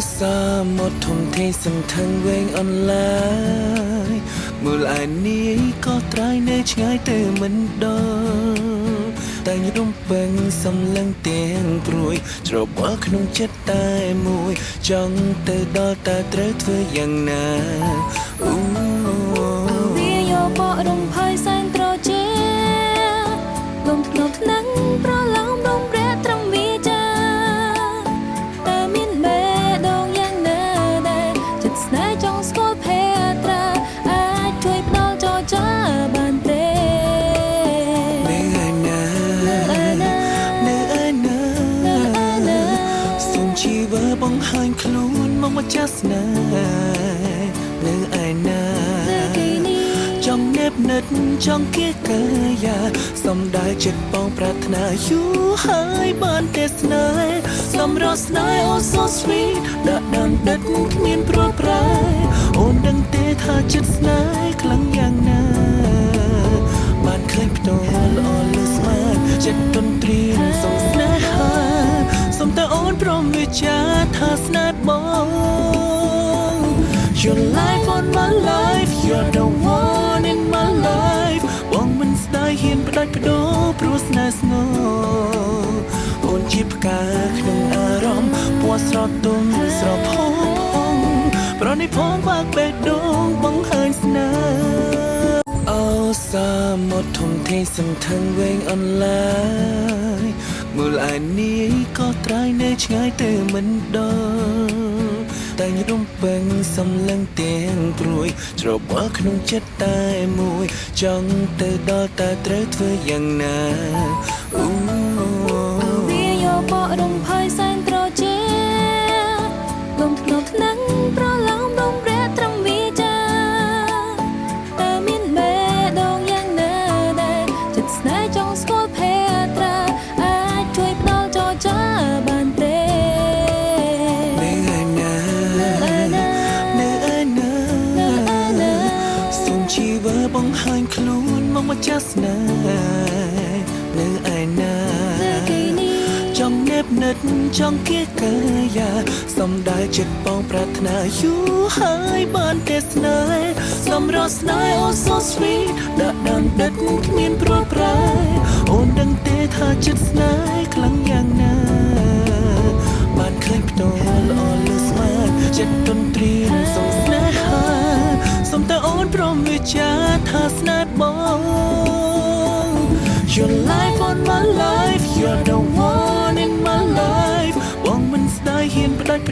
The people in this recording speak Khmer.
xa một thùng thi sân thăng quên online mùa lại ní có trái nơi trái từ mình đó ta như đông bên xâm lăng tiếng bụi rồi bỏ không chết tai mùi trong từ đó ta tới với dần nà vì yo bỏ đông phai sang trò chế lồng ngọc nắng pro lòng đông rẽ trong vi cha ta miên mẹ đông yang nơ đây chật snai trong school petra ai chui bao cho cha bàn tê vỡ bóng haiខ្លួនមកមកចាស់ស្នេហ៍នៅឯណាចង់នេបនិតចង់គៀកកាយាសំដាយចិត្តបងប្រាថ្នាយូរហើយបានតែស្នេហ៍សម្រស់ស្នេហ៍ Oh so sweet ដាក់ដាំដិតគ្មានព្រួយប្រែអូនដឹងទេថាចិត្តស្នេហ៍ខ្លាំងយ៉ាងណាបានឃើញផ្ទាល់ល្អលើស្មាតចិត្តទន្ទ្រានសំស្នេហាសំតើអូនព្រមវិចារថាស្នេហ៍បង Your life on my life You're the one in my life បងមិនស្ដាយហ៊ានផ្ដាច់បដោព្រោះស្នេហ៍ស្ងោអូនជាផ្កាក្នុងអារម្មណ៍ពណ៌ស្រទន់ស្រផផងប្រណិផងបាក់បេះដូងបង្ហាញស្នេហ៍អូសាមកធំទេសន្ធឹងវែងអនឡាញមូលឯនេះក៏ត្រៃនៅឆ្ងាយទៅមិនដល់តែញរំពេញសំឡឹងទាំងព្រួយច្របល់ក្នុងចិត្តតែមួយចង់ទៅដល់តែត្រូវធ្វើយ៉ាងណាវាយកបរំភើយសែនត្រជាលំធ្នប់ថ្នាំងប្រឡំដងរែត្រង់វាចាតែមានបេះដូងយ៉ាងណាដែរចិត្តស្នេហ៍ចង់ស្គាល់ភេត្រាអាចជួយផ្ដល់ចរចាបានទេបង្ហាញខ្លួនមកមកចាស់ស្នេហ៍នៅឯណាចង់នេបនិតចង់គៀកកាយាសំដាយចិត្តបងប្រាថ្នាយូរហើយបានតែស្នេហ៍សម្រស់ស្នេហ៍ Oh so sweet ដាក់ដាំដិតគ្មានព្រួយប្រែអូនដឹងទេថាចិត្តស្នេហ៍ខ្លាំងយ៉ាងណាបានឃើញផ្ទាល់